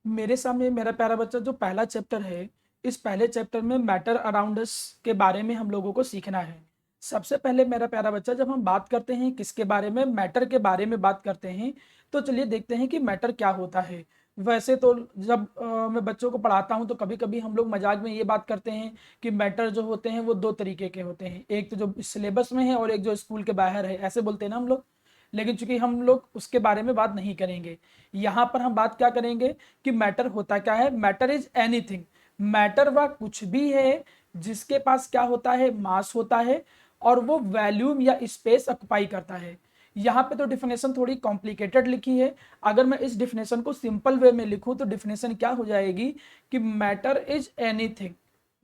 मेरे सामने मेरा प्यारा बच्चा जो पहला चैप्टर है, इस पहले चैप्टर में मैटर अराउंड अस के बारे में हम लोगों को सीखना है। सबसे पहले मेरा प्यारा बच्चा, जब हम बात करते हैं किसके बारे में, मैटर के बारे में बात करते हैं, तो चलिए देखते हैं कि मैटर क्या होता है। वैसे तो जब मैं बच्चों को पढ़ाता हूं तो कभी कभी हम लोग मजाक में ये बात करते हैं कि मैटर जो होते हैं वो दो तरीके के होते हैं, एक तो जो सिलेबस में है और एक जो स्कूल के बाहर है, ऐसे बोलते हैं ना हम लोग। लेकिन चूंकि हम लोग उसके बारे में बात नहीं करेंगे, यहाँ पर हम बात क्या करेंगे कि मैटर होता क्या है। मैटर इज एनीथिंग, मैटर वह कुछ भी है जिसके पास क्या होता है, मास होता है, और वो वैल्यूम या स्पेस ऑक्युपाई करता है। यहाँ पे तो डिफिनेशन थोड़ी कॉम्प्लिकेटेड लिखी है। अगर मैं इस डिफिनेशन को सिंपल वे में लिखूं तो डिफिनेशन क्या हो जाएगी कि मैटर इज एनीथिंग।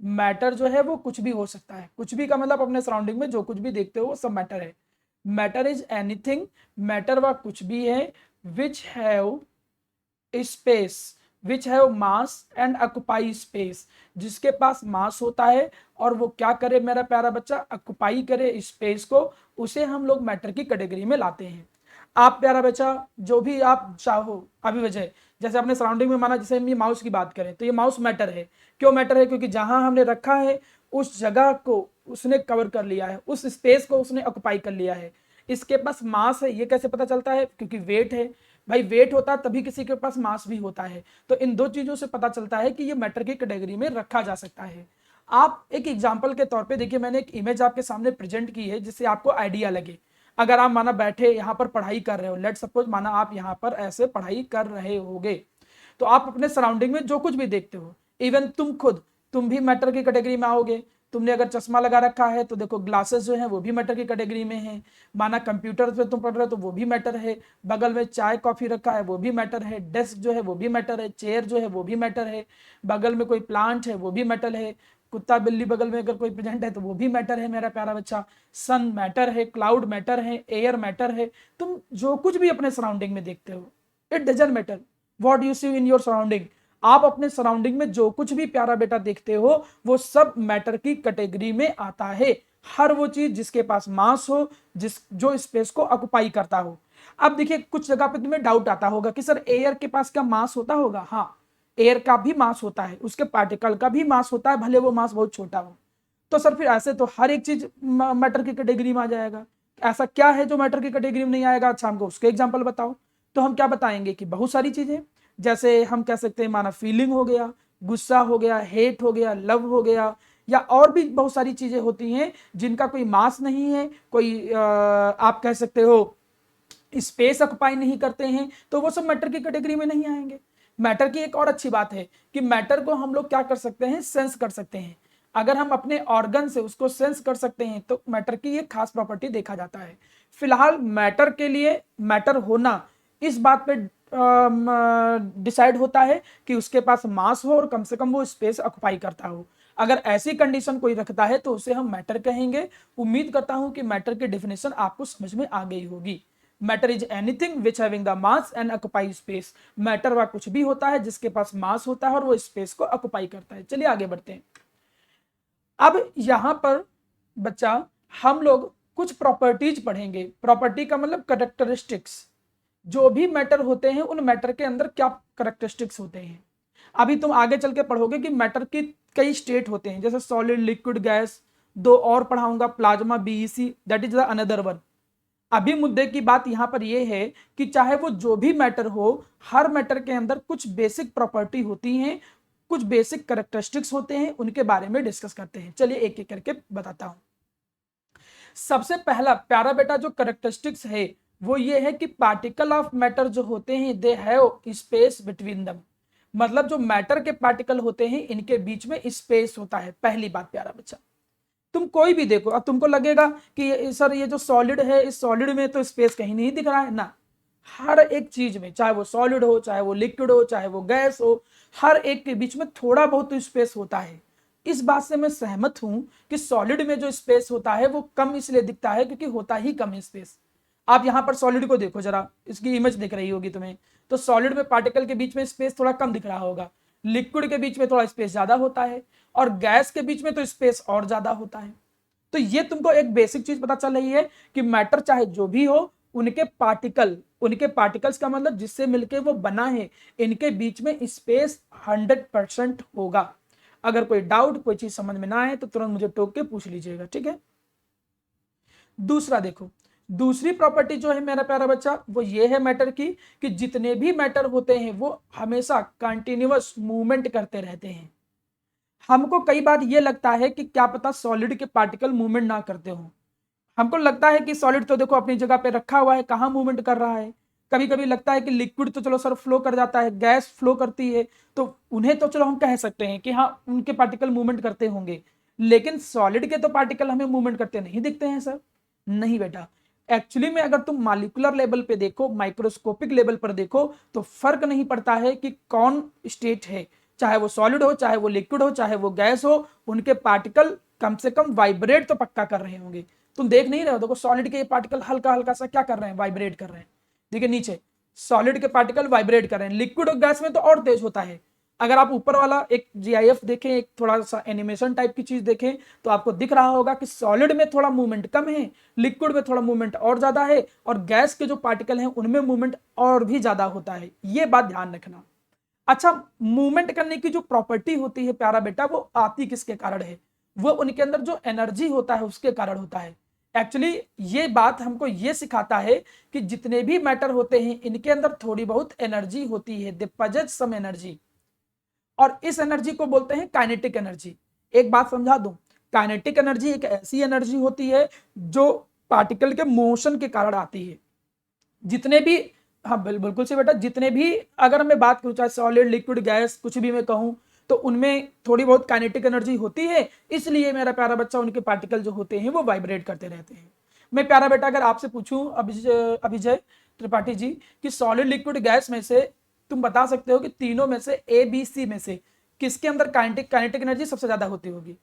मैटर जो है वो कुछ भी हो सकता है, कुछ भी का मतलब अपने सराउंडिंग में जो कुछ भी देखते हो वो सब मैटर है। मैटर इज एनीथिंग, मैटर वह कुछ भी है which have space, which have mass and occupy space, जिसके पास मास होता है और वो क्या करे मेरा प्यारा बच्चा, ऑक्युपाई करे स्पेस को, उसे हम लोग मैटर की कैटेगरी में लाते हैं। आप प्यारा बच्चा जो भी आप चाहो अभी वजह, जैसे अपने सराउंडिंग में माना, जैसे हम ये माउस की बात करें तो ये माउस मैटर है। क्यों मैटर है? क्योंकि जहां हमने रखा है उस जगह को उसने कवर कर लिया है, उस स्पेस को उसने ऑक्युपाई कर लिया है। इसके पास मास है, ये कैसे पता चलता है? क्योंकि वेट है। भाई वेट होता है तभी किसी के पास मास भी होता है। तो इन दो चीजों से पता चलता है कि ये मैटर की कैटेगरी में रखा जा सकता है। आप एक एग्जांपल के तौर पे देखिए, मैंने एक इमेज आपके सामने प्रेजेंट की है जिससे आपको आइडिया लगे। अगर आप माना बैठे यहाँ पर पढ़ाई कर रहे हो, लेट सपोज माना आप यहाँ पर ऐसे पढ़ाई कर रहे होगे, तो आप अपने सराउंडिंग में जो कुछ भी देखते हो, इवन तुम खुद, तुम भी मैटर की कैटेगरी में आओगे। तुमने अगर चश्मा लगा रखा है तो देखो ग्लासेस जो है वो भी मैटर की कैटेगरी में है। माना कंप्यूटर पे तुम पढ़ रहे हो तो वो भी मैटर है। बगल में चाय कॉफी रखा है वो भी मैटर है। डेस्क जो है वो भी मैटर है। चेयर जो है वो भी मैटर है। बगल में कोई प्लांट है वो भी मैटर है। कुत्ता बिल्ली बगल में अगर कोई प्रेजेंट है तो वो भी मैटर है मेरा प्यारा बच्चा। सन मैटर है, क्लाउड मैटर है, एयर मैटर है। तुम जो कुछ भी अपने सराउंडिंग में देखते हो, it doesn't matter what you see in your surrounding. आप अपने सराउंडिंग में जो कुछ भी प्यारा बेटा देखते हो वो सब मैटर की कैटेगरी में आता है। हर वो चीज जिसके पास मास हो, जिस जो स्पेस को ऑक्युपाई करता हो। अब देखिए कुछ जगह पे तुम्हें डाउट आता होगा कि सर एयर के पास क्या मास होता होगा? हाँ, एयर का भी मास होता है, उसके पार्टिकल का भी मास होता है, भले वो मास बहुत छोटा हो। तो सर फिर ऐसे तो हर एक चीज मैटर की कैटेगरी में आ जाएगा। ऐसा क्या है जो मैटर की कैटेगरी में नहीं आएगा? अच्छा हमको उसके एग्जाम्पल बताओ। तो हम क्या बताएंगे कि बहुत सारी चीजें, जैसे हम कह सकते हैं माना फीलिंग हो गया, गुस्सा हो गया, हेट हो गया, लव हो गया, या और भी बहुत सारी चीजें होती हैं जिनका कोई मास नहीं है, कोई आप कह सकते हो स्पेस ऑक्युपाई नहीं करते हैं, तो वो सब मैटर की कैटेगरी में नहीं आएंगे। मैटर की एक और अच्छी बात है कि मैटर को हम लोग क्या कर सकते हैं, सेंस कर सकते हैं। अगर हम अपने ऑर्गन से उसको सेंस कर सकते हैं तो मैटर की एक खास प्रॉपर्टी देखा जाता है। फिलहाल मैटर के लिए मैटर होना इस बात पे डिसाइड होता है कि उसके पास मास हो और कम से कम वो स्पेस ऑक्युपाई करता हो। अगर ऐसी कंडीशन कोई रखता है तो उसे हम मैटर कहेंगे। उम्मीद करता हूं कि मैटर की डेफिनेशन आपको समझ में आ गई होगी। Matter is anything which having the mass and occupy space. Matter वह कुछ भी होता है जिसके पास मास होता है और वो स्पेस को ऑक्युपाई करता है। चलिए आगे बढ़ते हैं। अब यहां पर बच्चा हम लोग कुछ प्रॉपर्टीज पढ़ेंगे। प्रॉपर्टी का मतलब करेक्टरिस्टिक्स। जो भी मैटर होते हैं उन मैटर के अंदर क्या करेक्टरिस्टिक्स होते हैं। अभी तुम आगे चल के पढ़ोगे कि मैटर की कई स्टेट होते हैं, जैसे सॉलिड, लिक्विड, गैस। दो और पढ़ाऊंगा, plasma, BEC, that is the another one. अभी मुद्दे की बात यहां पर यह है कि चाहे वो जो भी मैटर हो, हर मैटर के अंदर कुछ बेसिक प्रॉपर्टी होती हैं, कुछ बेसिक करेक्टरिस्टिक्स होते हैं, उनके बारे में डिस्कस करते हैं। चलिए एक एक करके बताता हूं। सबसे पहला प्यारा बेटा जो करेक्टरिस्टिक्स है वो ये है कि पार्टिकल ऑफ मैटर जो होते हैं they have space between them. मतलब जो मैटर के पार्टिकल होते हैं इनके बीच में स्पेस होता है। पहली बात प्यारा बच्चा, तुम कोई भी देखो, अब तुमको लगेगा कि सर ये जो सॉलिड है इस सॉलिड में तो स्पेस कहीं नहीं दिख रहा है ना। हर एक चीज में, चाहे वो सॉलिड हो, चाहे वो लिक्विड हो, चाहे वो गैस हो, हर एक के बीच में थोड़ा बहुत तो स्पेस होता है। इस बात से मैं सहमत हूं कि सॉलिड में जो स्पेस होता है वो कम इसलिए दिखता है क्योंकि होता ही कम है स्पेस। आप यहां पर सॉलिड को देखो जरा, इसकी इमेज दिख रही होगी तुम्हें, तो सॉलिड में पार्टिकल के बीच में स्पेस थोड़ा कम दिख रहा होगा। लिक्विड के बीच में थोड़ा स्पेस ज्यादा होता है, और गैस के बीच में तो स्पेस और ज्यादा होता है। तो ये तुमको एक बेसिक चीज पता चल रही है कि मैटर चाहे जो भी हो उनके पार्टिकल्स का मतलब जिससे मिलके वो बना है, इनके बीच में स्पेस 100% होगा। अगर कोई डाउट, कोई चीज समझ में ना आए तो तुरंत मुझे टोक के पूछ लीजिएगा, ठीक है। दूसरा देखो, दूसरी प्रॉपर्टी जो है मेरा प्यारा बच्चा वो ये है मैटर की, कि जितने भी मैटर होते हैं वो हमेशा कंटिन्यूअस मूवमेंट करते रहते हैं। हमको कई बार ये लगता है कि क्या पता सॉलिड के पार्टिकल मूवमेंट ना करते हो। हमको लगता है कि सॉलिड तो देखो अपनी जगह पे रखा हुआ है, कहाँ मूवमेंट कर रहा है। कभी कभी लगता है कि लिक्विड तो चलो सर फ्लो कर जाता है, गैस फ्लो करती है, तो उन्हें तो चलो हम कह सकते हैं कि हाँ उनके पार्टिकल मूवमेंट करते होंगे, लेकिन सॉलिड के तो पार्टिकल हमें मूवमेंट करते नहीं दिखते हैं सर। नहीं बेटा, एक्चुअली में अगर तुम मॉलिक्यूलर लेवल पे देखो, माइक्रोस्कोपिक लेवल पर देखो, तो फर्क नहीं पड़ता है कि कौन स्टेट है, चाहे वो सॉलिड हो, चाहे वो लिक्विड हो, चाहे वो गैस हो, उनके पार्टिकल कम से कम वाइब्रेट तो पक्का कर रहे होंगे। तुम देख नहीं रहे हो, देखो सॉलिड के ये पार्टिकल हल्का हल्का सा क्या कर रहे हैं, वाइब्रेट कर रहे हैं। देखिए नीचे सॉलिड के पार्टिकल वाइब्रेट कर रहे हैं, लिक्विड और गैस में तो और तेज होता है। अगर आप ऊपर वाला एक जीआईएफ देखें, एक थोड़ा सा एनिमेशन टाइप की चीज देखें, तो आपको दिख रहा होगा कि सॉलिड में थोड़ा मूवमेंट कम है, लिक्विड में थोड़ा मूवमेंट और ज्यादा है, और गैस के जो पार्टिकल हैं उनमें मूवमेंट और भी ज्यादा होता है। ये बात ध्यान रखना। अच्छा, मूवमेंट करने की जो प्रॉपर्टी होती है प्यारा बेटा, वो आती किसके कारण है? वो उनके अंदर जो एनर्जी होता है उसके कारण होता है। एक्चुअली ये बात हमको ये सिखाता है कि जितने भी मैटर होते हैं इनके अंदर थोड़ी बहुत एनर्जी होती है, दे पजेस सम एनर्जी, और इस एनर्जी को बोलते हैं काइनेटिक एनर्जी। एक बात समझा दूं, काइनेटिक एनर्जी एक ऐसी एनर्जी होती है जो पार्टिकल के मोशन के कारण आती है। जितने भी, हाँ बिल्कुल से बेटा, जितने भी अगर मैं बात करूँ, चाहे सॉलिड लिक्विड गैस कुछ भी मैं कहूँ, तो उनमें थोड़ी बहुत काइनेटिक एनर्जी होती है, इसलिए मेरा प्यारा बच्चा उनके पार्टिकल जो होते हैं वो वाइब्रेट करते रहते हैं। मैं प्यारा बेटा अगर आपसे पूछूं अभिजय त्रिपाठी जी, कि सॉलिड लिक्विड गैस में से तुम बता सकते हो कि तीनों में से ए बी सी में से किसके अंदर काइनेटिक एनर्जी सबसे ज्यादा होती होगी?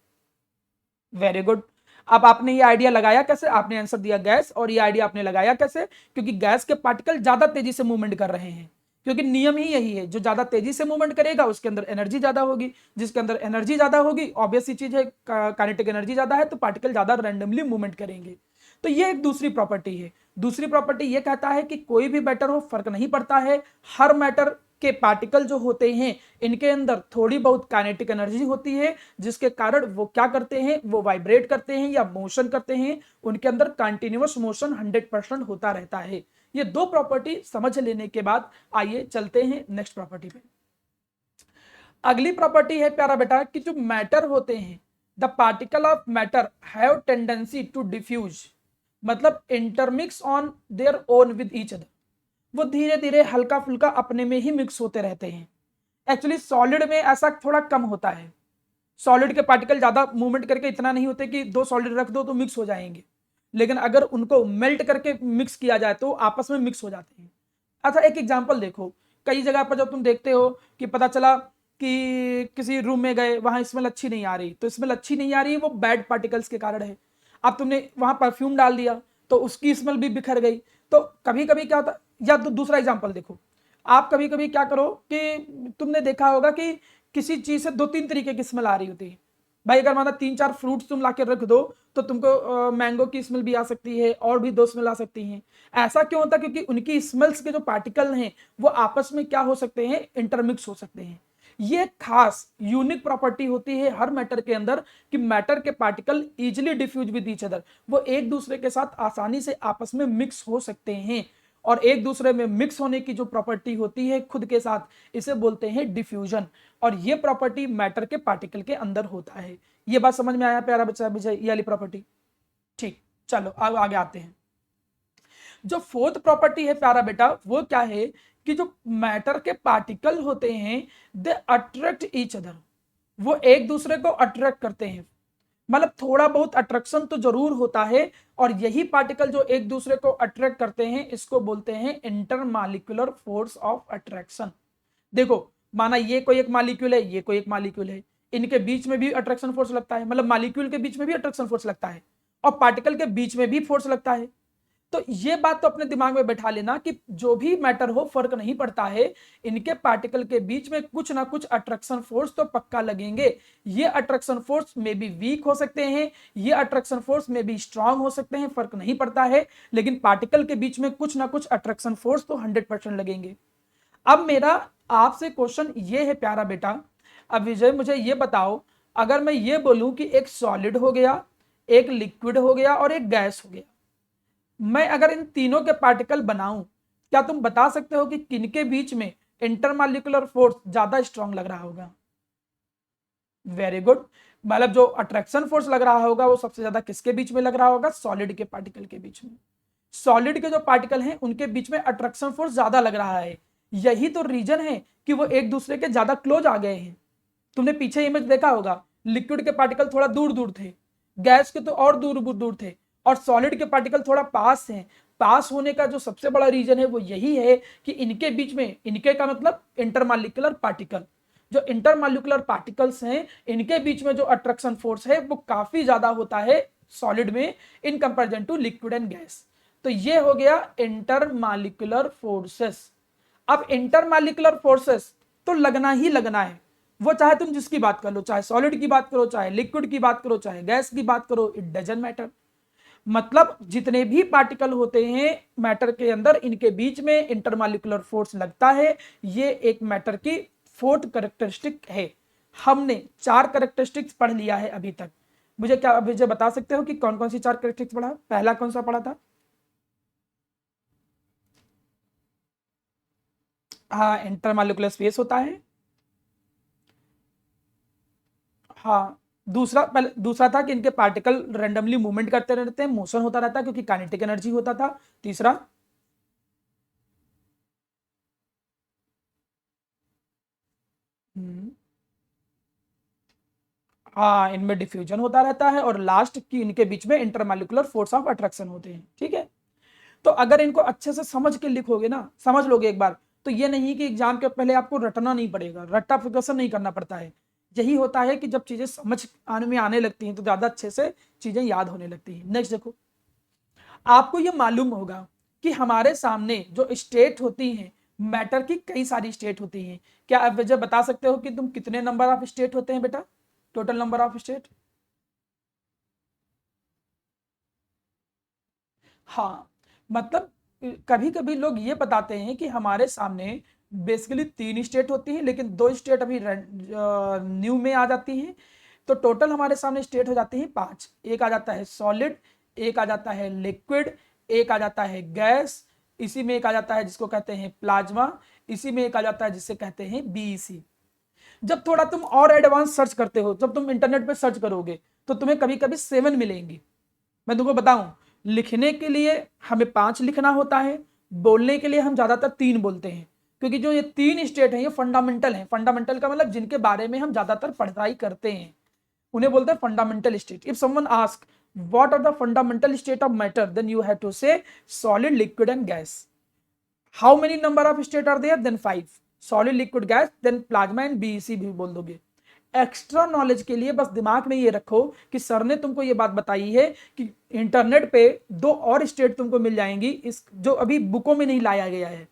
Very good. अब आपने ये आइडिया लगाया कैसे? आपने आंसर दिया गैस, और ये आइडिया आपने लगाया कैसे? क्योंकि गैस के पार्टिकल ज्यादा तेजी से मूवमेंट कर रहे हैं, क्योंकि नियम ही यही है, जो ज्यादा तेजी से मूवमेंट करेगा उसके अंदर एनर्जी ज्यादा होगी, जिसके अंदर एनर्जी ज्यादा होगी, ऑब्वियस सी चीज है, काइनेटिक एनर्जी ज्यादा है तो पार्टिकल ज्यादा रैंडमली मूवमेंट करेंगे। तो ये एक दूसरी प्रॉपर्टी है। दूसरी प्रॉपर्टी ये कहता है कि कोई भी मैटर हो फर्क नहीं पड़ता है, हर मैटर के पार्टिकल जो होते हैं इनके अंदर थोड़ी बहुत काइनेटिक एनर्जी होती है, जिसके कारण वो क्या करते हैं, वो वाइब्रेट करते हैं या मोशन करते हैं, उनके अंदर कंटिन्यूअस मोशन 100% होता रहता है। ये दो प्रॉपर्टी समझ लेने के बाद आइए चलते हैं नेक्स्ट प्रॉपर्टी पे। अगली प्रॉपर्टी है प्यारा बेटा कि जो मैटर होते हैं, the particle of matter have tendency to diffuse, मतलब intermix on their own with each other, वो धीरे धीरे हल्का फुल्का अपने में ही मिक्स होते रहते हैं। एक्चुअली सॉलिड में ऐसा थोड़ा कम होता है, सॉलिड के पार्टिकल ज्यादा मूवमेंट करके इतना नहीं होते कि दो सॉलिड रख दो तो मिक्स हो जाएंगे, लेकिन अगर उनको मेल्ट करके मिक्स किया जाए तो आपस में मिक्स हो जाते हैं। अच्छा एक एग्जांपल देखो, कई जगह पर जब तुम देखते हो कि पता चला कि किसी रूम में गए, वहां स्मेल अच्छी नहीं आ रही, तो स्मेल अच्छी नहीं आ रही वो बैड पार्टिकल्स के कारण है। अब तुमने वहां परफ्यूम डाल दिया तो उसकी स्मेल भी बिखर गई। तो कभी कभी क्या होता, या दूसरा एग्जांपल देखो, आप कभी कभी क्या करो कि तुमने देखा होगा कि किसी चीज से दो तीन तरीके की स्मेल आ रही होती है। भाई अगर माना तीन चार फ्रूट्स तुम लाके रख दो तो तुमको मैंगो की स्मेल भी आ सकती है और भी दो स्मेल आ सकती हैं। ऐसा क्यों होता है? क्योंकि उनकी स्मेल्स के जो पार्टिकल हैं वो आपस में क्या हो सकते हैं, इंटरमिक्स हो सकते हैं। ये खास यूनिक प्रॉपर्टी होती है हर मैटर के अंदर कि मैटर के particle easily diffuse with each other, वो एक दूसरे के साथ आसानी से आपस में मिक्स हो सकते हैं, और एक दूसरे में मिक्स होने की जो प्रॉपर्टी होती है खुद के साथ, इसे बोलते हैं डिफ्यूजन, और ये प्रॉपर्टी मैटर के पार्टिकल के अंदर होता है। ये बात समझ में आया प्यारा बच्चा विजय, ये वाली प्रॉपर्टी? ठीक, चलो अब आगे आते हैं। जो फोर्थ प्रॉपर्टी है प्यारा बेटा वो क्या है कि जो मैटर के पार्टिकल होते हैं दे अट्रैक्ट ईच अदर, वो एक दूसरे को अट्रैक्ट करते हैं, मतलब थोड़ा बहुत अट्रैक्शन तो जरूर होता है, और यही पार्टिकल जो एक दूसरे को अट्रैक्ट करते हैं इसको बोलते हैं इंटरमॉलिक्यूलर फोर्स ऑफ अट्रैक्शन। देखो माना ये कोई एक मॉलिक्यूल है, ये कोई एक मॉलिक्यूल है, इनके बीच में भी अट्रैक्शन फोर्स लगता है, मतलब मॉलिक्यूल के बीच में भी अट्रैक्शन फोर्स लगता है और पार्टिकल के बीच में भी फोर्स लगता है। तो ये बात तो अपने दिमाग में बैठा लेना कि जो भी मैटर हो फर्क नहीं पड़ता है, इनके पार्टिकल के बीच में कुछ ना कुछ अट्रैक्शन फोर्स तो पक्का लगेंगे। ये अट्रैक्शन फोर्स में भी वीक हो सकते हैं, ये अट्रैक्शन फोर्स में भी स्ट्रांग हो सकते हैं, फर्क नहीं पड़ता है, लेकिन पार्टिकल के बीच में कुछ ना कुछ अट्रैक्शन फोर्स तो 100% लगेंगे। अब मेरा आपसे क्वेश्चन ये है प्यारा बेटा, अब विजय मुझे ये बताओ, अगर मैं ये बोलूं कि एक सॉलिड हो गया, एक लिक्विड हो गया और एक गैस हो गया, मैं अगर इन तीनों के पार्टिकल बनाऊं, क्या तुम बता सकते हो कि किनके बीच में इंटरमॉलिक्यूलर फोर्स ज्यादा स्ट्रांग लग रहा होगा? Very good. मतलब जो अट्रैक्शन फोर्स लग रहा होगा वो सबसे ज्यादा किसके बीच में लग रहा होगा? सॉलिड के पार्टिकल के बीच में। सॉलिड के जो पार्टिकल हैं उनके बीच में अट्रैक्शन फोर्स ज्यादा लग रहा है। यही तो रीजन है कि वो एक दूसरे के ज्यादा क्लोज आ गए हैं। तुमने पीछे इमेज देखा होगा, लिक्विड के पार्टिकल थोड़ा दूर दूर थे, गैस के तो और दूर दूर थे, और सॉलिड के पार्टिकल थोड़ा पास हैं। पास होने का जो सबसे बड़ा रीजन है वो यही है कि इनके बीच में, इनके का मतलब इंटरमॉलिक्यूलर पार्टिकल, जो इंटरमॉलिक्यूलर पार्टिकल्स हैं इनके बीच में जो अट्रैक्शन फोर्स है वो काफी ज्यादा होता है सॉलिड में in comparison to liquid and gas. तो ये हो गया इंटरमॉलिक्यूलर फोर्सेस। अब इंटरमॉलिक्यूलर फोर्सेस तो लगना ही लगना है, वो चाहे तुम जिसकी बात कर लो, चाहे सॉलिड की बात करो, चाहे लिक्विड की बात करो, चाहे गैस की बात करो, इट डजंट मैटर। मतलब जितने भी पार्टिकल होते हैं मैटर के अंदर, इनके बीच में इंटरमॉलिक्यूलर फोर्स लगता है। ये एक मैटर की फोर्थ कैरेक्टरिस्टिक है। हमने 4 कैरेक्टरिस्टिक्स पढ़ लिया है अभी तक। मुझे क्या अभी जो बता सकते हो कि कौन कौन सी 4 कैरेक्टरिस्टिक्स पढ़ा? पहला कौन सा पढ़ा था? हाँ, इंटरमॉलिक्यूलर स्पेस होता है। हाँ, दूसरा, पहले दूसरा था कि इनके पार्टिकल रेंडमली मूवमेंट करते रहते हैं, मोशन होता रहता है क्योंकि काइनेटिक एनर्जी होता था। तीसरा, हम्म, हाँ, इनमें डिफ्यूजन होता रहता है। और लास्ट की इनके बीच में इंटरमॉलिक्यूलर फोर्स ऑफ अट्रैक्शन होते हैं। ठीक है, तो अगर इनको अच्छे से समझ के लिखोगे ना, समझ लोगे एक बार, तो ये नहीं कि एग्जाम के पहले आपको रटना नहीं पड़ेगा, रट्टा फिक्रेशन नहीं करना पड़ता है। यही होता है कि जब चीजें समझ आने में आने लगती हैं तो ज्यादा अच्छे से चीजें याद होने लगती हैं। नेक्स्ट देखो, आपको ये मालूम होगा कि हमारे सामने जो स्टेट होती हैं, मैटर की कई सारी स्टेट होती हैं। क्या आप वजह बता सकते हो कि तुम कितने नंबर ऑफ स्टेट होते हैं बेटा? Total number of state? हाँ, मतलब कभी कभी लोग ये बताते हैं कि हमारे सामने बेसिकली 3 स्टेट होती हैं, लेकिन 2 स्टेट अभी न्यू में आ जाती हैं। तो टोटल हमारे सामने स्टेट हो जाती है 5। एक आ जाता है सॉलिड, एक आ जाता है लिक्विड, एक आ जाता है गैस, इसी में एक आ जाता है जिसको कहते हैं प्लाज्मा, इसी में एक आ जाता है जिसे कहते हैं बीईसी। जब थोड़ा तुम और एडवांस सर्च करते हो, जब तुम इंटरनेट पे सर्च करोगे, तो तुम्हें कभी कभी 7 मिलेंगी। मैं तुमको बताऊं, लिखने के लिए हमें 5 लिखना होता है, बोलने के लिए हम ज्यादातर 3 बोलते हैं, क्योंकि जो ये 3 स्टेट हैं ये फंडामेंटल हैं। फंडामेंटल का मतलब जिनके बारे में हम ज्यादातर पढ़ाई करते हैं, उन्हें बोलते हैं fundamental state. If someone ask what are the fundamental state of matter, then you have to say solid, liquid and gas. How many number of state are there? Then 5। Solid, liquid, gas, then plasma and BEC भी बोल दोगे। Extra knowledge के लिए बस दिमाग में ये रखो कि सर ने तुमको ये बात बताई है कि इंटरनेट पे 2 और स्टेट तुमको मिल जाएंगी, इस जो अभी बुकों में नहीं लाया गया है।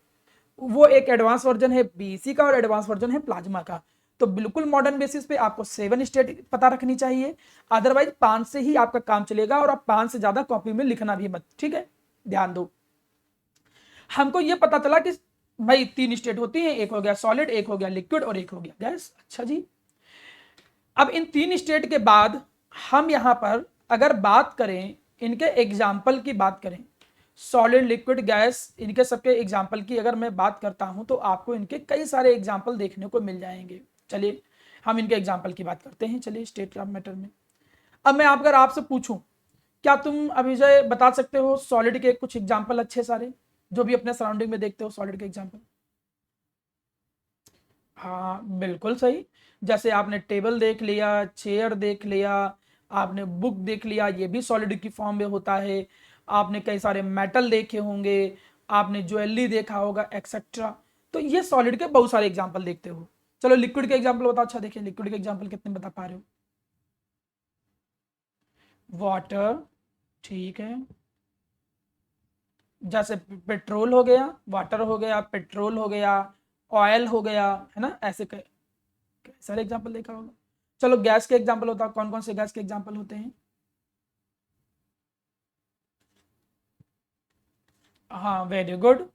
वो एक एडवांस वर्जन है बीईसी का और एडवांस वर्जन है प्लाज्मा का। तो बिल्कुल मॉडर्न बेसिस पे आपको 7 स्टेट पता रखनी चाहिए, अदरवाइज 5 से ही आपका काम चलेगा, और आप 5 से ज्यादा कॉपी में लिखना भी मत। ठीक है, ध्यान दो। हमको ये पता चला कि भाई 3 स्टेट होती हैं, एक हो गया सॉलिड, एक हो गया लिक्विड और एक हो गया गैस। अच्छा जी, अब इन 3 स्टेट के बाद हम यहां पर अगर बात करें, इनके एग्जाम्पल की बात करें, सॉलिड, लिक्विड, गैस, इनके सबके एग्जाम्पल की अगर मैं बात करता हूं तो आपको इनके कई सारे एग्जाम्पल देखने को मिल जाएंगे। चलिए हम इनके एग्जाम्पल की बात करते हैं। चलिए स्टेट ऑफ मैटर में अब मैं अगर आपसे पूछूं, क्या तुम अभिजय बता सकते हो सॉलिड के कुछ एग्जाम्पल अच्छे सारे, जो भी अपने सराउंडिंग में देखते हो सॉलिड के एग्जाम्पल? हाँ, बिल्कुल सही। जैसे आपने टेबल देख लिया, चेयर देख लिया, आपने बुक देख लिया, ये भी सॉलिड की फॉर्म में होता है। आपने कई सारे मेटल देखे होंगे, आपने ज्वेलरी देखा होगा, एक्सेट्रा। तो ये सॉलिड के बहुत सारे एग्जाम्पल देखते हो। चलो लिक्विड के एग्जाम्पल बताओ। अच्छा देखिए, लिक्विड के एग्जाम्पल कितने बता पा रहे हो? वाटर, ठीक है। जैसे पेट्रोल हो गया, वाटर हो गया, पेट्रोल हो गया, ऑयल हो गया, है ना, ऐसे कई सारे एग्जाम्पल देखा होगा। चलो गैस के एग्जाम्पल होता है, कौन कौन से गैस के एग्जाम्पल होते हैं? हाँ वेरी गुड।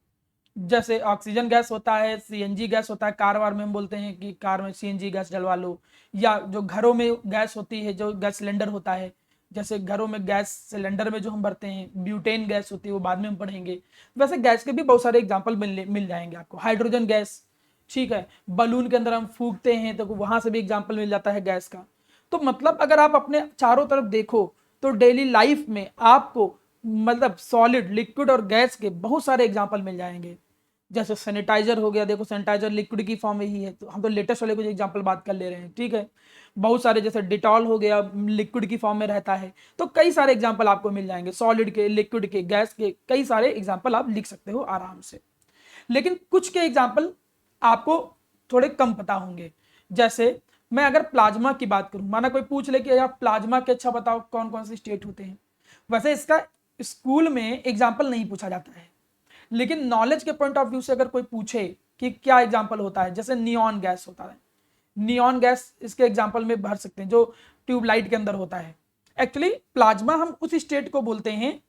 जैसे ऑक्सीजन गैस होता है, सीएनजी गैस होता है, कार वार में हम बोलते हैं कि कार में सीएनजी गैस डलवा लो, या जो घरों में गैस होती है, जो गैस सिलेंडर होता है, जैसे घरों में गैस सिलेंडर में जो हम भरते हैं ब्यूटेन गैस होती है, वो बाद में हम पढ़ेंगे। वैसे गैस के भी बहुत सारे एग्जाम्पल मिल जाएंगे आपको। हाइड्रोजन गैस, ठीक है, बलून के अंदर हम फूकते हैं तो वहां से भी एग्जाम्पल मिल जाता है गैस का। तो मतलब अगर आप अपने चारों तरफ देखो तो डेली लाइफ में आपको मतलब सॉलिड, लिक्विड और गैस के बहुत सारे एग्जाम्पल मिल जाएंगे। जैसे सैनिटाइजर हो गया, देखो सैनिटाइजर लिक्विड की फॉर्म में ही है, तो हम तो लेटेस्ट वाले कुछ एग्जांपल बात कर ले रहे हैं, ठीक है। बहुत सारे जैसे डिटॉल हो गया, लिक्विड की फॉर्म में रहता है, तो कई सारे एग्जांपल आपको मिल जाएंगे, सॉलिड के, लिक्विड के, गैस के, कई सारे एग्जांपल आप लिख सकते हो आराम से। लेकिन कुछ के एग्जाम्पल आपको थोड़े कम पता होंगे। जैसे मैं अगर प्लाज्मा की बात करूं, माना कोई पूछ ले कि आप प्लाज्मा के अच्छा बताओ कौन कौन से स्टेट होते हैं। वैसे इसका स्कूल में एग्जाम्पल नहीं पूछा जाता है, लेकिन नॉलेज के पॉइंट ऑफ व्यू से अगर कोई पूछे कि क्या एग्जाम्पल होता है, जैसे नियॉन गैस होता है, नियॉन गैस इसके एग्जाम्पल में भर सकते हैं, जो ट्यूबलाइट के अंदर होता है। एक्चुअली प्लाज्मा हम उस स्टेट को बोलते हैं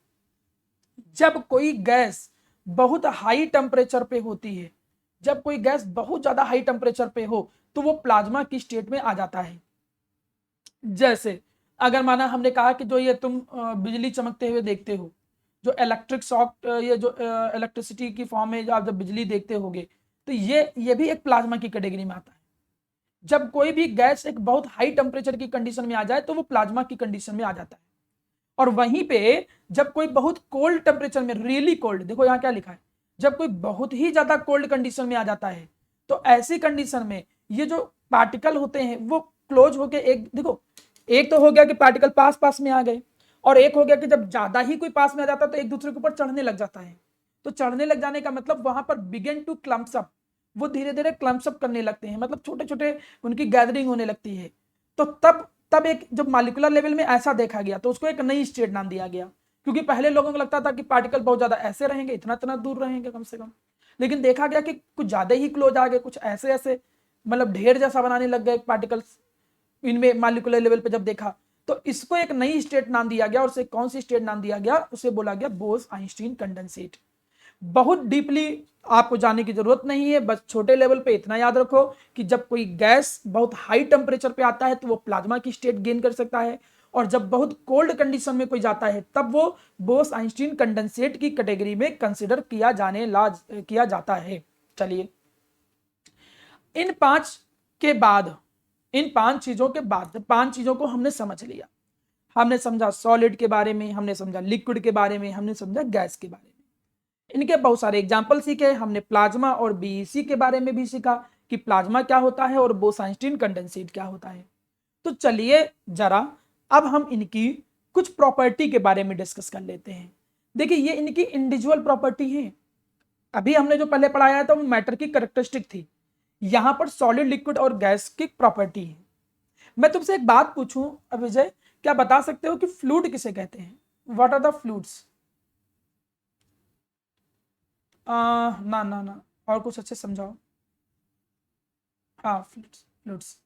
जब कोई गैस बहुत हाई टेम्परेचर पे होती है। जब कोई गैस बहुत ज्यादा हाई टेम्परेचर पे हो तो वो प्लाज्मा की स्टेट में आ जाता है। जैसे अगर माना हमने कहा कि जो ये तुम बिजली चमकते हुए देखते हो, जो इलेक्ट्रिक शॉक, ये जो इलेक्ट्रिसिटी की फॉर्म में जो आप जब बिजली देखते होगे, तो ये भी एक प्लाज्मा की कैटेगरी में आता है। जब कोई भी गैस एक बहुत हाई टेम्परेचर की कंडीशन में आ जाए तो वो प्लाज्मा की कंडीशन में आ जाता है। और वहीं पे जब कोई बहुत कोल्ड टेम्परेचर में, रियली कोल्ड, देखो यहाँ क्या लिखा है, जब कोई बहुत ही ज्यादा कोल्ड कंडीशन में आ जाता है, तो ऐसी कंडीशन में ये जो पार्टिकल होते हैं वो क्लोज होके, एक देखो, एक तो हो गया कि पार्टिकल पास पास में आ गए, और एक हो गया कि जब ज्यादा ही कोई पास में आ जाता है तो एक दूसरे के ऊपर चढ़ने लग जाता है। तो चढ़ने लग जाने का मतलब वहां पर बिगिन टू क्लम्प्स अप, वो धीरे धीरे क्लम्प्स अप करने लगते हैं, मतलब छोटे छोटे उनकी गैदरिंग होने लगती है। तो तब तब एक जब मॉलिक्यूलर लेवल में ऐसा देखा गया तो उसको एक नई स्टेट नाम दिया गया। क्योंकि पहले लोगों को लगता था कि पार्टिकल बहुत ज्यादा ऐसे रहेंगे, इतना इतना दूर रहेंगे कम से कम, लेकिन देखा गया कि कुछ ज्यादा ही क्लोज आ गए, कुछ ऐसे ऐसे मतलब ढेर जैसा बनाने लग गए पार्टिकल्स इनमें मॉलिक्यूलर लेवल पे जब देखा, तो इसको एक नई स्टेट नाम दिया गया। और उसे कौन सी स्टेट नाम दिया गया, उसे बोला गया बोस-आइंस्टीन कंडेंसेट। बहुत डीपली आपको जाने की जरूरत नहीं है, बस छोटे लेवल पे इतना याद रखो कि जब कोई गैस बहुत हाई टेम्परेचर पे आता है तो वो प्लाज्मा की स्टेट गेन कर सकता है, और जब बहुत कोल्ड कंडीशन में कोई जाता है तब वो बोस-आइंस्टीन कंडेंसेट की कैटेगरी में कंसिडर किया जाता है। चलिए, इन पांच के बाद, इन पांच चीजों के बाद, पांच चीजों को हमने समझ लिया। हमने समझा सॉलिड के बारे में, हमने समझा लिक्विड के बारे में, हमने समझा गैस के बारे में, इनके बहुत सारे एग्जाम्पल सीखे। हमने प्लाज्मा और बीईसी के बारे में भी सीखा कि प्लाज्मा क्या होता है और बोस-आइंस्टीन कंडेंसेट क्या होता है। तो चलिए जरा अब हम इनकी कुछ प्रॉपर्टी के बारे में डिस्कस कर लेते हैं। देखिए ये इनकी इंडिविजुअल प्रॉपर्टी है। अभी हमने जो पहले पढ़ाया था वो मैटर की कैरेक्टरिस्टिक थी, यहां पर सॉलिड, लिक्विड और गैस की प्रॉपर्टी है। मैं तुमसे एक बात पूछूं अभिजय, क्या बता सकते हो कि फ्लूइड किसे कहते हैं? What are the fluids? ना ना ना, और कुछ अच्छे समझाओ। हाँ फ्लूइड्स, फ्लूइड्स।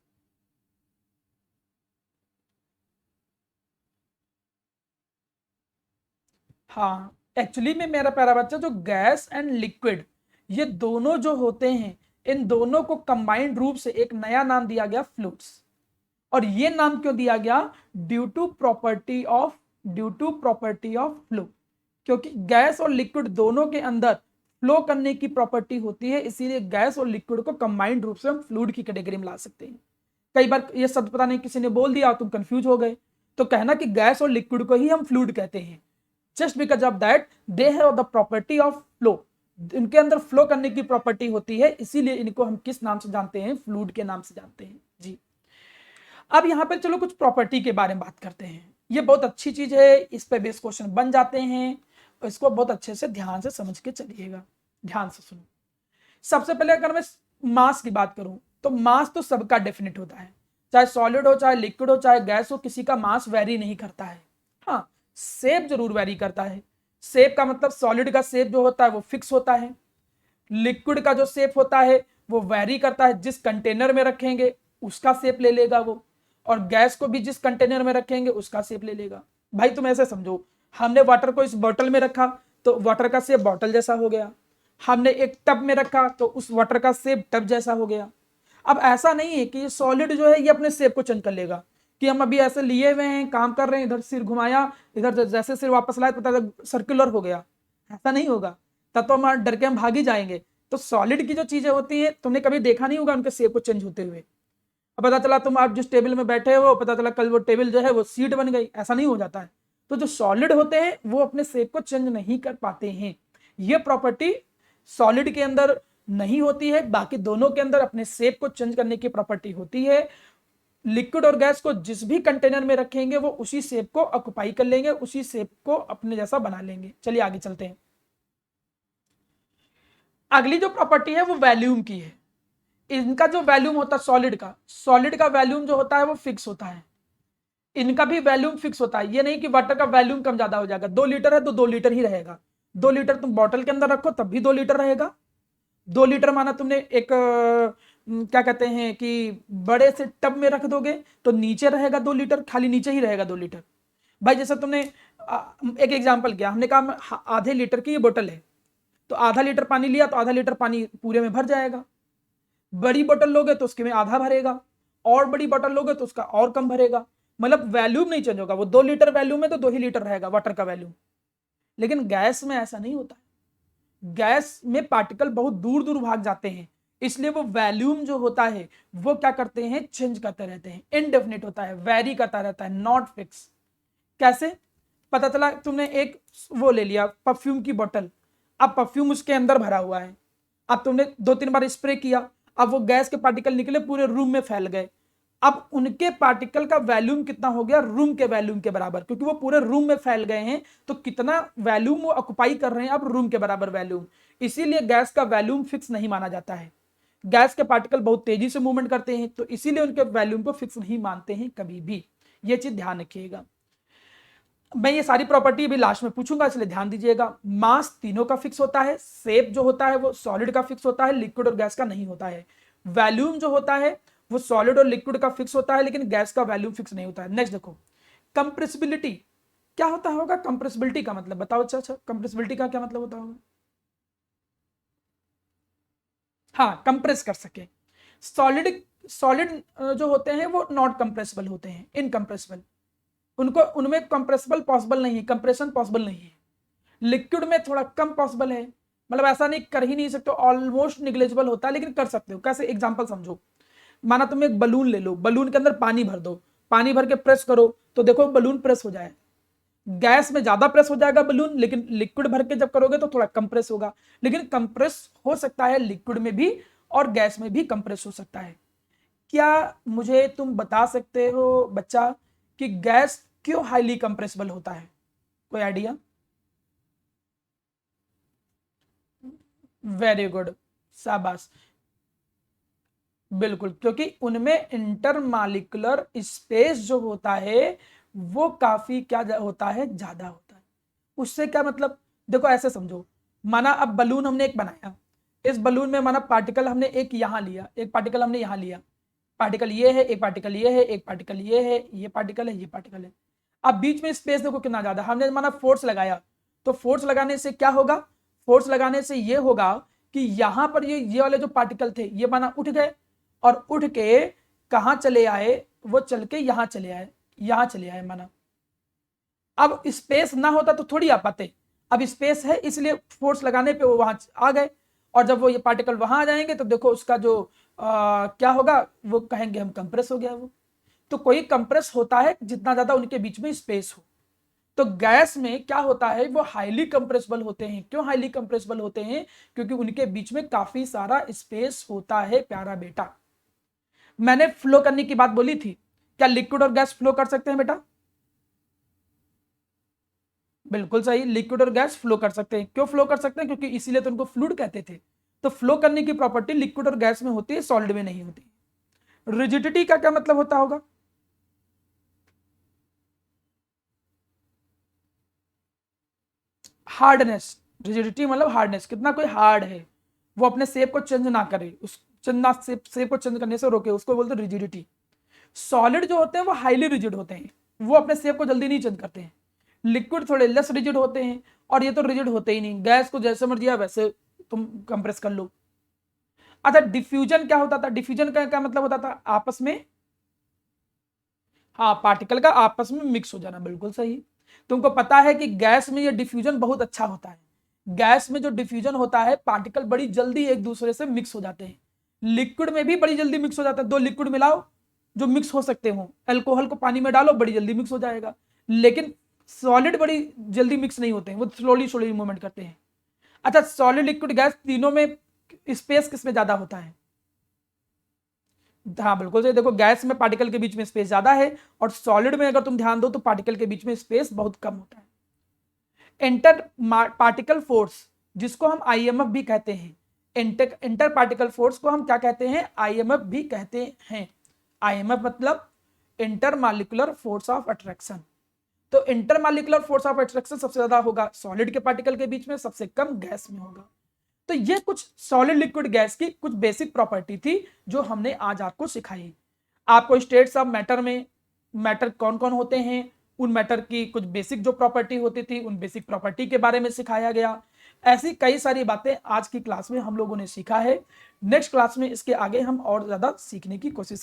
हाँ एक्चुअली में मेरा प्यारा बच्चा, जो गैस एंड लिक्विड ये दोनों जो होते हैं, इन दोनों को कंबाइंड रूप से एक नया नाम दिया गया फ्लूइड्स। और ये नाम क्यों दिया गया? Due to property of flow. क्योंकि गैस और लिक्विड दोनों के अंदर फ्लो करने की प्रॉपर्टी होती है, इसीलिए गैस और लिक्विड को कंबाइंड रूप से हम फ्लूइड की कैटेगरी में ला सकते हैं। कई बार ये शब्द पता नहीं किसी ने बोल दिया और तुम कंफ्यूज हो गए, तो कहना कि गैस और लिक्विड को ही हम फ्लूइड कहते हैं, just because of that they have the property of flow. इनके अंदर फ्लो करने की प्रॉपर्टी होती है, इसीलिए इनको हम किस नाम से जानते हैं? फ्लूइड के नाम से जानते हैं जी। अब यहाँ पर चलो कुछ प्रॉपर्टी के बारे में बात करते हैं। ये बहुत अच्छी चीज है, इस पे बेस क्वेश्चन बन जाते हैं, इसको बहुत अच्छे से ध्यान से समझ के चलिएगा, ध्यान से सुनो। सबसे पहले अगर मैं मास की बात करूं तो मास तो सबका डेफिनेट होता है, चाहे सॉलिड हो, चाहे लिक्विड हो, चाहे गैस हो, किसी का मास वेरी नहीं करता है। हाँ शेप जरूर वेरी करता है। शेप का मतलब सॉलिड का शेप जो होता है वो फिक्स होता है, लिक्विड का जो शेप होता है वो वैरी करता है, जिस कंटेनर में रखेंगे उसका शेप ले लेगा वो, और गैस को भी जिस कंटेनर में रखेंगे उसका शेप ले लेगा। भाई तुम ऐसे समझो, हमने वाटर को इस बोतल में रखा तो वाटर का शेप बोतल जैसा हो गया, हमने एक टब में रखा तो उस वाटर का शेप टब जैसा हो गया। अब ऐसा नहीं है कि ये सॉलिड जो है ये अपने शेप को चेंज कर लेगा, कि हम अभी ऐसे लिए हुए हैं काम कर रहे हैं, इधर सिर घुमाया, इधर जैसे सिर वापस लाए पता सर्कुलर हो गया, ऐसा नहीं होगा, तब तो हम डर के हम भाग ही जाएंगे। तो सॉलिड की जो चीजें होती हैं तुमने कभी देखा नहीं होगा उनके शेप को चेंज होते हुए। अब पता चला तुम आप जिस टेबल में बैठे हो पता चला कल वो टेबल जो है वो सीट बन गई, ऐसा नहीं हो जाता है। तो जो सॉलिड होते हैं वो अपने शेप को चेंज नहीं कर पाते हैं, ये प्रॉपर्टी सॉलिड के अंदर नहीं होती है, बाकी दोनों के अंदर अपने शेप को चेंज करने की प्रॉपर्टी होती है। लिक्विड और गैस को जिस भी कंटेनर में रखेंगे वो उसी शेप को ऑक्युपाई कर लेंगे, उसी शेप को अपने जैसा बना लेंगे। चलिए आगे चलते हैं। अगली जो प्रॉपर्टी है वो वैल्यूम की है। इनका जो वैल्यूम होता है सॉलिड का वैल्यूम जो होता है वो फिक्स होता है, इनका भी वैल्यूम फिक्स होता है। ये नहीं कि वाटर का वैल्यूम कम ज्यादा हो जाएगा, 2 लीटर है तो 2 लीटर ही रहेगा, 2 लीटर तुम बॉटल के अंदर रखो तब भी 2 लीटर रहेगा। 2 लीटर माना तुमने एक क्या कहते हैं कि बड़े से टब में रख दोगे तो नीचे रहेगा 2 लीटर, खाली नीचे ही रहेगा 2 लीटर। भाई जैसे तुमने एक एग्जाम्पल किया, हमने कहा आधे लीटर की ये बोतल है, तो आधा लीटर पानी लिया तो आधा लीटर पानी पूरे में भर जाएगा। बड़ी बोतल लोगे तो उसके में आधा भरेगा, और बड़ी बोतल लोगे तो उसका और कम भरेगा, मतलब वैल्यूम नहीं चेंज होगा, वो 2 लीटर वैल्यूम में तो 2 ही लीटर रहेगा वाटर का वैल्यूम। लेकिन गैस में ऐसा नहीं होता है, गैस में पार्टिकल बहुत दूर दूर भाग जाते हैं, इसलिए वो वैल्यूम जो होता है वो क्या करते हैं, चेंज करते रहते हैं, इनडेफिनिट होता है, वेरी करता रहता है, नॉट फिक्स। कैसे? पता चला तुमने एक वो ले लिया परफ्यूम की बोतल, अब परफ्यूम उसके अंदर भरा हुआ है, अब तुमने 2-3 बार स्प्रे किया, अब वो गैस के पार्टिकल निकले पूरे रूम में फैल गए, अब उनके पार्टिकल का वैल्यूम कितना हो गया, रूम के वैल्यूम के बराबर, क्योंकि वो पूरे रूम में फैल गए हैं, तो कितना वैल्यूम वो ऑक्युपाई कर रहे हैं अब रूम के बराबर वैल्यूम। इसीलिए गैस का वैल्यूम फिक्स नहीं माना जाता है, गैस के पार्टिकल बहुत तेजी से मूवमेंट करते हैं, तो इसीलिए उनके वैल्यूम को फिक्स नहीं मानते हैं कभी भी, ये चीज ध्यान रखिएगा। मैं ये सारी प्रॉपर्टी भी लास्ट में पूछूंगा, इसलिए ध्यान दीजिएगा। मास तीनों का फिक्स होता है, शेप जो होता है वो सॉलिड का फिक्स होता है, लिक्विड और गैस का नहीं होता है। वैल्यूम जो होता है वो सॉलिड और लिक्विड का फिक्स होता है, लेकिन गैस का वैल्यूम फिक्स नहीं होता है। नेक्स्ट देखो, कंप्रेसिबिलिटी क्या होता होगा? कंप्रेसिबिलिटी का मतलब बताओ। अच्छा, कंप्रेसिबिलिटी का क्या मतलब होता होगा? हाँ, कंप्रेस कर सके। सॉलिड सॉलिड जो होते हैं वो नॉट कंप्रेसिबल होते हैं, इनकंप्रेसिबल, उनको उनमें कंप्रेसिबल पॉसिबल नहीं है, कंप्रेशन पॉसिबल नहीं है। लिक्विड में थोड़ा कम पॉसिबल है, मतलब ऐसा नहीं कर ही नहीं सकते, ऑलमोस्ट निग्लेजिबल होता है, लेकिन कर सकते हो। कैसे? एग्जांपल समझो, माना तुम एक बलून ले लो, बलून के अंदर पानी भर दो, पानी भर के प्रेस करो तो देखो बलून प्रेस हो जाए, गैस में ज्यादा प्रेस हो जाएगा बलून, लेकिन लिक्विड भर के जब करोगे तो थोड़ा कंप्रेस होगा। लेकिन कंप्रेस हो सकता है लिक्विड में भी और गैस में भी कंप्रेस हो सकता है। क्या मुझे तुम बता सकते हो बच्चा कि गैस क्यों हाईली कंप्रेसिबल होता है? कोई आइडिया? वेरी गुड, शाबाश। बिल्कुल, क्योंकि उनमें इंटरमालिकुलर स्पेस जो होता है वो काफी होता है, ज्यादा होता है। उससे क्या मतलब? देखो ऐसे समझो, माना अब बलून हमने एक बनाया, इस बलून में माना पार्टिकल हमने एक यहां लिया, एक पार्टिकल हमने यहां लिया, पार्टिकल ये है, एक पार्टिकल ये है, एक पार्टिकल ये है, ये पार्टिकल है, ये पार्टिकल है। अब बीच में स्पेस देखो कितना ज्यादा, हमने माना फोर्स लगाया, तो फोर्स लगाने से क्या होगा? फोर्स लगाने से ये होगा कि यहां पर ये वाले जो पार्टिकल थे ये माना उठ गए, और उठ के कहां चले आए? वो चल के यहां चले आए, यहां चले आए माना। अब स्पेस ना होता तो थोड़ी आ पाते, अब स्पेस है इसलिए फोर्स लगाने पे वो वहां आ गए, और जब वो ये पार्टिकल वहां आ जाएंगे तो देखो उसका जो क्या होगा, वो कहेंगे हम कंप्रेस हो गया वो। तो कोई कंप्रेस होता है जितना ज्यादा उनके बीच में स्पेस हो। तो गैस में क्या होता है, वो हाईली कंप्रेसिबल होते हैं। क्यों हाईली कंप्रेसिबल होते हैं? क्योंकि उनके बीच में काफी सारा स्पेस होता है प्यारा बेटा। मैंने फ्लो करने की बात बोली थी, क्या लिक्विड और गैस फ्लो कर सकते हैं बेटा? बिल्कुल सही, लिक्विड और गैस फ्लो कर सकते हैं। क्यों फ्लो कर सकते हैं? क्योंकि इसीलिए तो उनको फ्लूइड कहते थे। तो फ्लो करने की प्रॉपर्टी लिक्विड और गैस में होती है, सॉलिड में नहीं होती। रिजिडिटी का क्या मतलब होता होगा? हार्डनेस, रिजिडिटी मतलब हार्डनेस, कितना कोई हार्ड है, वो अपने शेप को चेंज ना करे, उस चेंज शेप को चेंज करने से रोके, उसको बोलते हैं रिजिडिटी। सॉलिड जो होते हैं वो हाईली रिजिड होते हैं, वो अपने शेप को जल्दी नहीं चेंज करते हैं। लिक्विड थोड़े लेस रिजिड होते हैं, और ये तो रिजिड होते ही नहीं, गैस को जैसे मर्जी है वैसे तुम कंप्रेस कर लो। अच्छा, डिफ्यूजन क्या होता था? डिफ्यूजन का क्या मतलब होता था? आपस में, हाँ, पार्टिकल का आपस में मिक्स हो जाना, बिल्कुल सही। तुमको पता है कि गैस में ये डिफ्यूजन बहुत अच्छा होता है। गैस में जो डिफ्यूजन होता है, पार्टिकल बड़ी जल्दी एक दूसरे से मिक्स हो जाते हैं। लिक्विड में भी बड़ी जल्दी मिक्स हो जाता है, दो लिक्विड मिलाओ जो मिक्स हो सकते हो, अल्कोहल को पानी में डालो बड़ी जल्दी मिक्स हो जाएगा। लेकिन सॉलिड बड़ी जल्दी मिक्स नहीं होते हैं, वो स्लोली स्लोली मूवमेंट करते हैं। अच्छा, सॉलिड लिक्विड गैस तीनों में स्पेस किसमें ज्यादा होता है? हाँ बिल्कुल सही। देखो, गैस में पार्टिकल के बीच में स्पेस ज्यादा है, और सॉलिड में अगर तुम ध्यान दो तो पार्टिकल के बीच में स्पेस बहुत कम होता है। इंटर पार्टिकल फोर्स, जिसको हम आईएमएफ भी कहते हैं, इंटर पार्टिकल फोर्स को हम क्या कहते हैं? आईएमएफ भी कहते हैं। आईएमएफ मतलब inter molecular force of attraction. तो inter molecular force of attraction सबसे ज्यादा होगा सॉलिड के पार्टिकल के बीच में, सबसे कम गैस में होगा। तो ये कुछ सॉलिड लिक्विड गैस की कुछ बेसिक प्रॉपर्टी थी जो हमने आज आपको सिखाई। आपको स्टेट्स ऑफ मैटर में मैटर कौन कौन होते हैं, उन मैटर की कुछ बेसिक जो प्रॉपर्टी होती थी, उन बेसिक प्रॉपर्टी के बारे में सिखाया गया। ऐसी कई सारी बातें आज की क्लास में हम लोगों ने सीखा है। नेक्स्ट क्लास में इसके आगे हम और ज्यादा सीखने की कोशिश